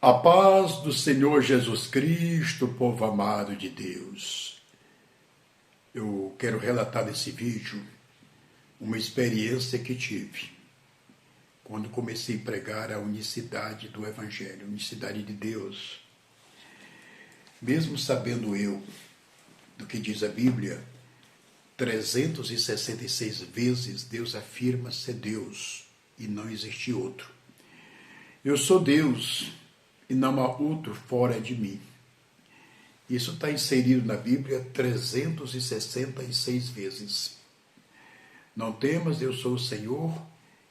A paz do Senhor Jesus Cristo, povo amado de Deus. Eu quero relatar nesse vídeo uma experiência que tive quando comecei a pregar a unicidade do Evangelho, a unicidade de Deus. Mesmo sabendo eu do que diz a Bíblia, 366 vezes Deus afirma ser Deus e não existe outro. Eu sou Deus e não há outro fora de mim. Isso está inserido na Bíblia 366 vezes. Não temas, eu sou o Senhor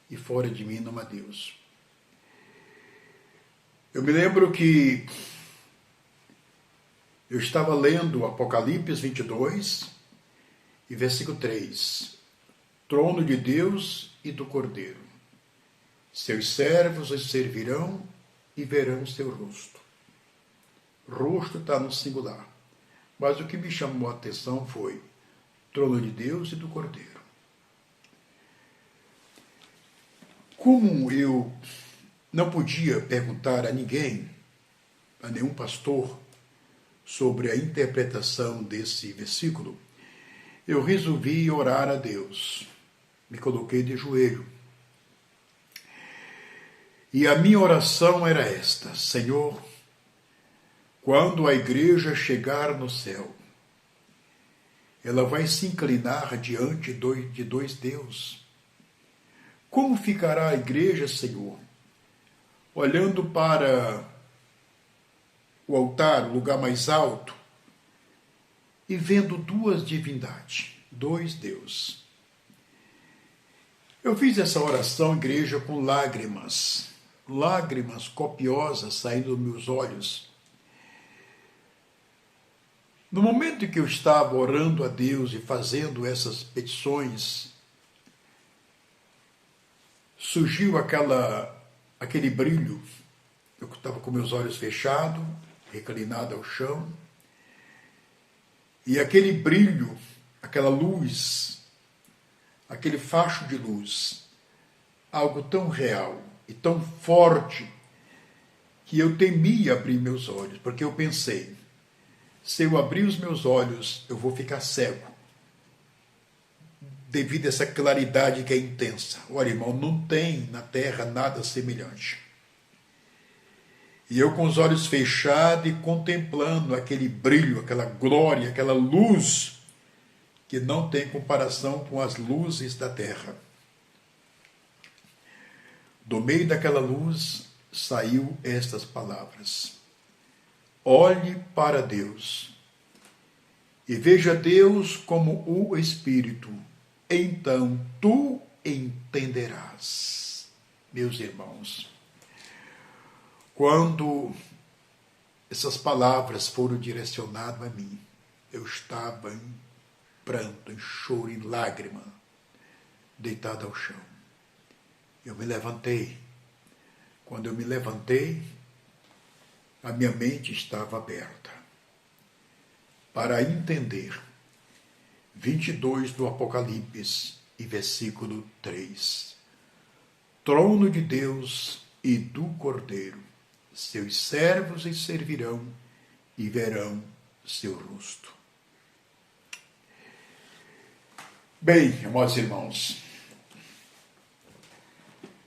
e fora de mim não há Deus. Eu me lembro que eu estava lendo Apocalipse 22 e versículo 3. Trono de Deus e do Cordeiro. Seus servos os servirão e verão seu rosto. Rosto está no singular. Mas o que me chamou a atenção foi trono de Deus e do Cordeiro. Como eu não podia perguntar a ninguém, a nenhum pastor, sobre a interpretação desse versículo, eu resolvi orar a Deus. Me coloquei de joelho. E a minha oração era esta: Senhor, quando a igreja chegar no céu, ela vai se inclinar diante de dois deuses. Como ficará a igreja, Senhor, olhando para o altar, o lugar mais alto, e vendo duas divindades, dois deuses? Eu fiz essa oração, igreja, com lágrimas copiosas saindo dos meus olhos. No momento em que eu estava orando a Deus e fazendo essas petições, surgiu aquele brilho. Eu estava com meus olhos fechados, reclinado ao chão, e aquele brilho, aquela luz, aquele facho de luz, algo tão real e tão forte, que eu temia abrir meus olhos, porque eu pensei, se eu abrir os meus olhos, eu vou ficar cego, devido a essa claridade que é intensa. Olha, irmão, não tem na terra nada semelhante. E eu com os olhos fechados e contemplando aquele brilho, aquela glória, aquela luz, que não tem comparação com as luzes da terra. Do meio daquela luz saiu estas palavras: olhe para Deus e veja Deus como o Espírito, então tu entenderás. Meus irmãos, quando essas palavras foram direcionadas a mim, eu estava em pranto, em choro, em lágrima, deitado ao chão. Eu me levantei. Quando eu me levantei, a minha mente estava aberta para entender 22 do Apocalipse e versículo 3. Trono de Deus e do Cordeiro, seus servos os servirão e verão seu rosto. Bem, amados irmãos,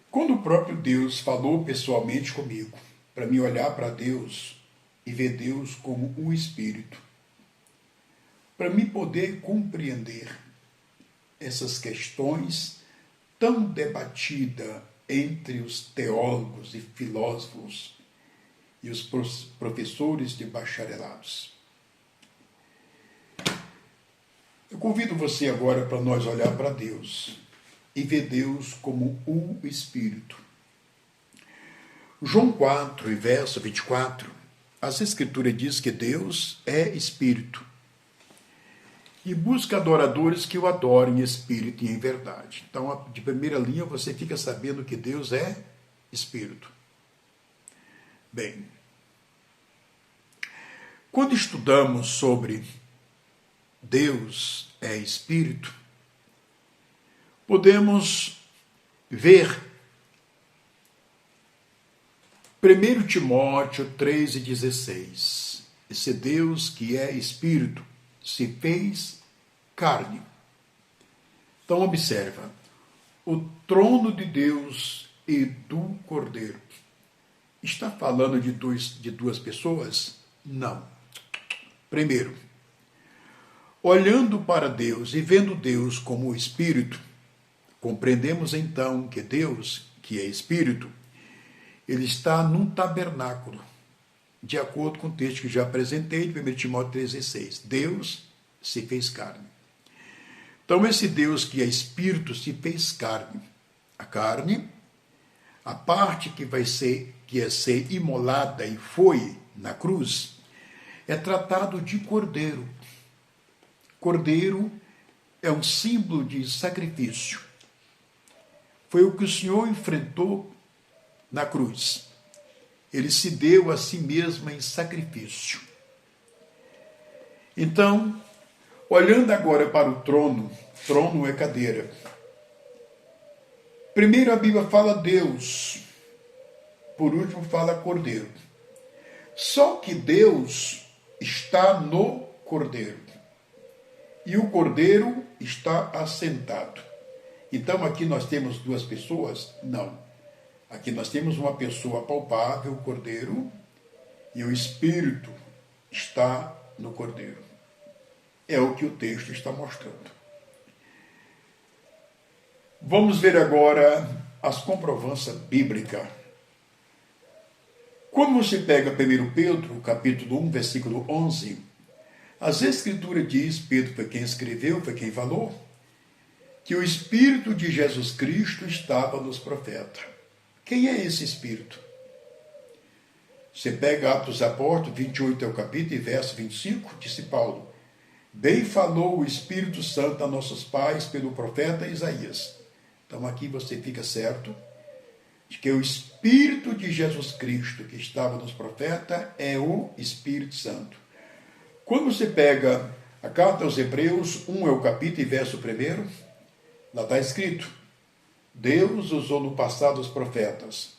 quando o próprio Deus falou pessoalmente comigo, para mim olhar para Deus e ver Deus como um Espírito, para mim poder compreender essas questões tão debatidas entre os teólogos e filósofos e os professores de bacharelados. Eu convido você agora para nós olhar para Deus e ver Deus como o Espírito. João 4, verso 24, as Escrituras diz que Deus é Espírito e busca adoradores que o adorem em espírito e em verdade. Então, de primeira linha, você fica sabendo que Deus é Espírito. Bem, quando estudamos sobre Deus é Espírito, podemos ver 1 Timóteo 3,16. Esse Deus que é Espírito se fez carne. Então observa, o trono de Deus e do Cordeiro. Está falando de duas pessoas? Não. Primeiro, olhando para Deus e vendo Deus como o Espírito, compreendemos então que Deus, que é Espírito, ele está num tabernáculo, de acordo com o texto que já apresentei, de 1 Timóteo 3,16. Deus se fez carne. Então, esse Deus que é Espírito se fez carne. A carne, a parte que ia ser imolada e foi na cruz, é tratado de cordeiro. Cordeiro é um símbolo de sacrifício. Foi o que o Senhor enfrentou na cruz. Ele se deu a si mesmo em sacrifício. Então, olhando agora para o trono é cadeira. Primeiro a Bíblia fala Deus, por último fala Cordeiro. Só que Deus está no Cordeiro. E o Cordeiro está assentado. Então aqui nós temos duas pessoas? Não. Aqui nós temos uma pessoa palpável, o Cordeiro, e o Espírito está no Cordeiro. É o que o texto está mostrando. Vamos ver agora as comprovanças bíblicas. Quando você pega 1 Pedro, capítulo 1, versículo 11, as Escrituras diz, Pedro foi quem escreveu, foi quem falou, que o Espírito de Jesus Cristo estava nos profetas. Quem é esse Espírito? Você pega Atos dos Apóstolos, 28 é o capítulo, e verso 25, disse Paulo, bem falou o Espírito Santo a nossos pais pelo profeta Isaías. Então aqui você fica certo de que o Espírito de Jesus Cristo que estava nos profetas é o Espírito Santo. Quando você pega a carta aos Hebreus, 1 é o capítulo e verso 1, lá está escrito, Deus usou no passado os profetas,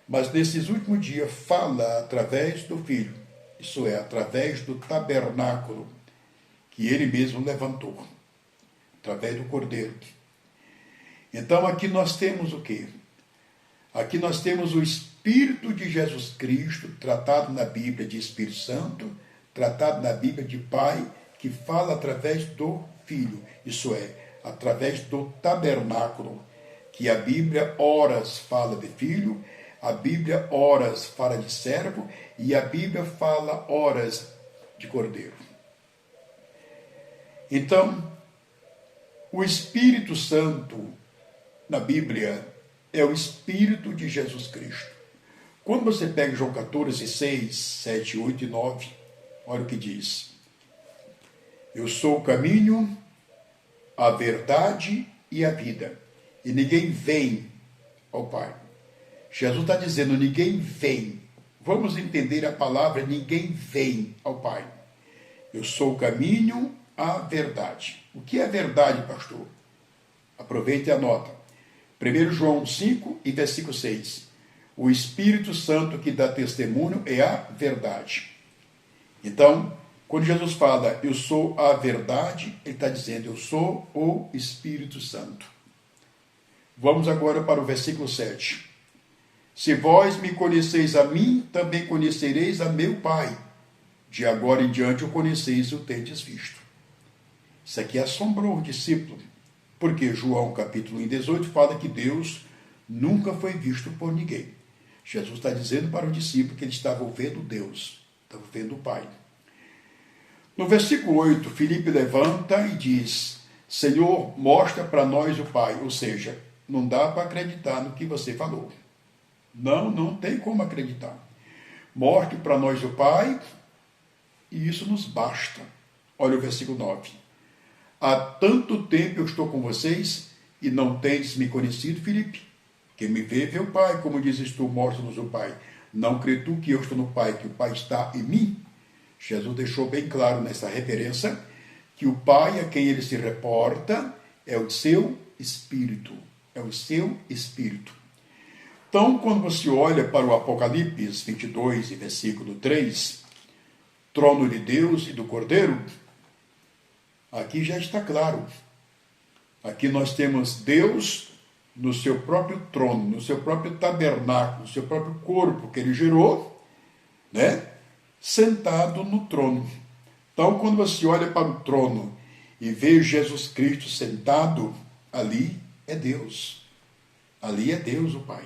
mas nesses últimos dias fala através do Filho, isso é, através do tabernáculo que ele mesmo levantou, através do Cordeiro. Então aqui nós temos o quê? Aqui nós temos o Espírito de Jesus Cristo, tratado na Bíblia de Espírito Santo, tratado na Bíblia de Pai, que fala através do Filho, isso é, através do tabernáculo, que a Bíblia horas fala de filho, a Bíblia horas fala de servo e a Bíblia fala horas de cordeiro. Então, o Espírito Santo na Bíblia é o Espírito de Jesus Cristo. Quando você pega João 14, 6, 7, 8 e 9, olha o que diz. Eu sou o caminho, a verdade e a vida. E ninguém vem ao Pai. Jesus está dizendo, ninguém vem. Vamos entender a palavra, ninguém vem ao Pai. Eu sou o caminho, a verdade. O que é verdade, pastor? Aproveite e anota. 1 João 5 e versículo 6. O Espírito Santo que dá testemunho é a verdade. Então, quando Jesus fala, eu sou a verdade, ele está dizendo, eu sou o Espírito Santo. Vamos agora para o versículo 7. Se vós me conheceis a mim, também conhecereis a meu Pai. De agora em diante o conheceis e o tendes visto. Isso aqui assombrou o discípulo, porque João capítulo 1, 18 fala que Deus nunca foi visto por ninguém. Jesus está dizendo para o discípulo que ele estava vendo Deus, estava vendo o Pai. No versículo 8, Filipe levanta e diz, Senhor, mostra para nós o Pai, ou seja, não dá para acreditar no que você falou. Não tem como acreditar. Mostre para nós o Pai e isso nos basta. Olha o versículo 9. Há tanto tempo eu estou com vocês e não tendes me conhecido, Filipe. Quem me vê o Pai, como dizes tu, mostra-nos o Pai. Não crê tu que eu estou no Pai, que o Pai está em mim? Jesus deixou bem claro nessa referência que o Pai a quem ele se reporta é o seu Espírito. É o seu Espírito. Então, quando você olha para o Apocalipse 22, versículo 3, trono de Deus e do Cordeiro, aqui já está claro. Aqui nós temos Deus no seu próprio trono, no seu próprio tabernáculo, no seu próprio corpo que ele gerou, né? Sentado no trono. Então, quando você olha para o trono e vê Jesus Cristo sentado, ali é Deus. Ali é Deus, o Pai.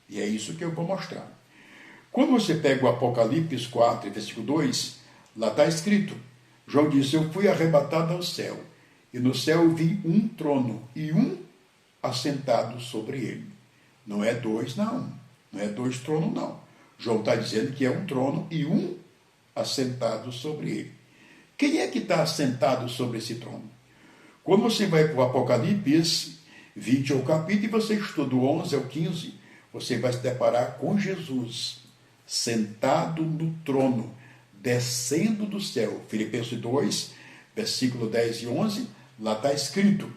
E é isso que eu vou mostrar. Quando você pega o Apocalipse 4, versículo 2, lá está escrito, João disse, eu fui arrebatado ao céu, e no céu eu vi um trono, e um assentado sobre ele. Não é dois, não. Não é dois tronos, não. João está dizendo que é um trono e um assentado sobre ele. Quem é que está assentado sobre esse trono? Quando você vai para o Apocalipse 20 ao capítulo, e você estuda do 11 ao 15, você vai se deparar com Jesus, sentado no trono, descendo do céu. Filipenses 2, versículo 10 e 11, lá está escrito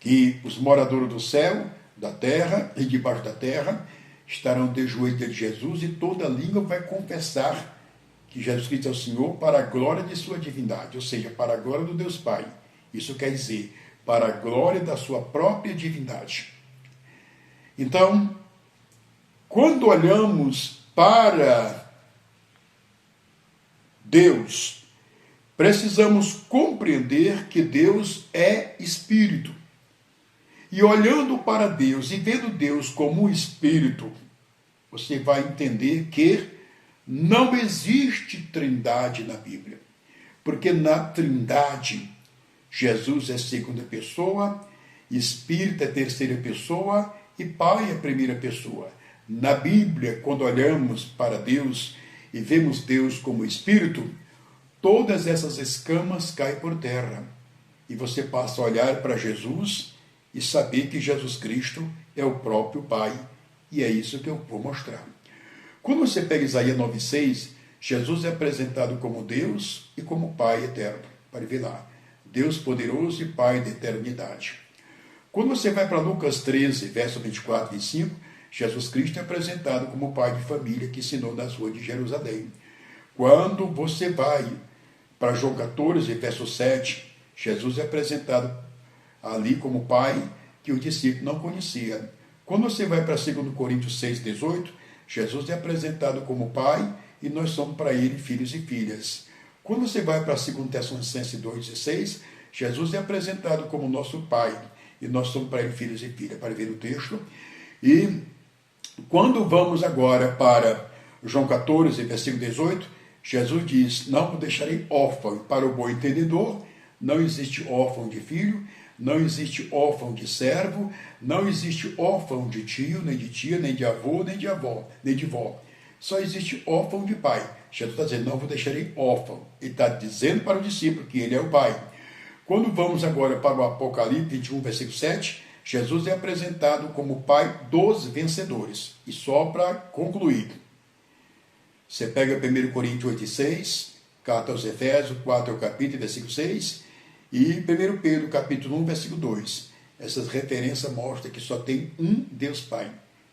que os moradores do céu, da terra e debaixo da terra, estarão de joelhos diante de Jesus, e toda língua vai confessar que Jesus Cristo é o Senhor para a glória de sua divindade, ou seja, para a glória do Deus Pai. Isso quer dizer, para a glória da sua própria divindade. Então, quando olhamos para Deus, precisamos compreender que Deus é Espírito. E olhando para Deus e vendo Deus como um Espírito, você vai entender que não existe trindade na Bíblia. Porque na trindade, Jesus é segunda pessoa, Espírito é terceira pessoa e Pai é primeira pessoa. Na Bíblia, quando olhamos para Deus e vemos Deus como Espírito, todas essas escamas caem por terra. E você passa a olhar para Jesus e saber que Jesus Cristo é o próprio Pai. E é isso que eu vou mostrar. Quando você pega Isaías 9,6, Jesus é apresentado como Deus e como Pai eterno. Para ver lá. Deus poderoso e Pai da eternidade. Quando você vai para Lucas 13, verso 24 e 25, Jesus Cristo é apresentado como pai de família que ensinou nas ruas de Jerusalém. Quando você vai para João 14, verso 7, Jesus é apresentado ali como pai que o discípulo não conhecia. Quando você vai para 2 Coríntios 6, 18, Jesus é apresentado como pai e nós somos para ele filhos e filhas. Quando você vai para 2 Tessalonicenses 2,16, Jesus é apresentado como nosso pai e nós somos para ele filhos e filhas. Para ver o texto. E quando vamos agora para João 14, versículo 18, Jesus diz, não o deixarei órfão. Para o bom entendedor, não existe órfão de filho, não existe órfão de servo, não existe órfão de tio, nem de tia, nem de avô, nem de avó, nem de vó. Só existe órfão de pai. Jesus está dizendo, não vos deixarei órfão. Ele está dizendo para o discípulo que ele é o pai. Quando vamos agora para o Apocalipse 21, versículo 7, Jesus é apresentado como pai dos vencedores. E só para concluir, você pega 1 Coríntios 8 e 6, carta aos Efésios 4 capítulo, versículo 6, e 1 Pedro capítulo 1, versículo 2. Essas referências mostram que só tem um Deus Pai.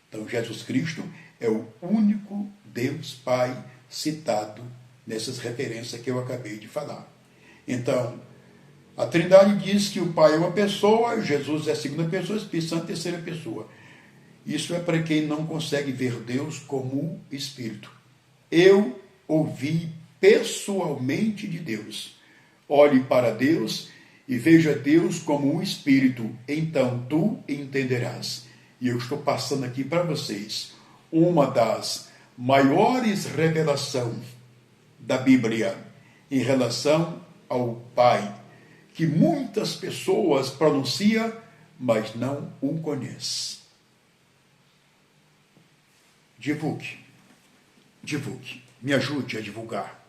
Então Jesus Cristo é o único Deus Pai citado nessas referências que eu acabei de falar. Então, a Trindade diz que o Pai é uma pessoa, Jesus é a segunda pessoa, o Espírito Santo é a terceira pessoa. Isso é para quem não consegue ver Deus como Espírito. Eu ouvi pessoalmente de Deus. Olhe para Deus e veja Deus como um Espírito, então tu entenderás. E eu estou passando aqui para vocês uma das maiores revelações da Bíblia em relação ao Pai, que muitas pessoas pronunciam, mas não o conhecem. Divulgue, me ajude a divulgar.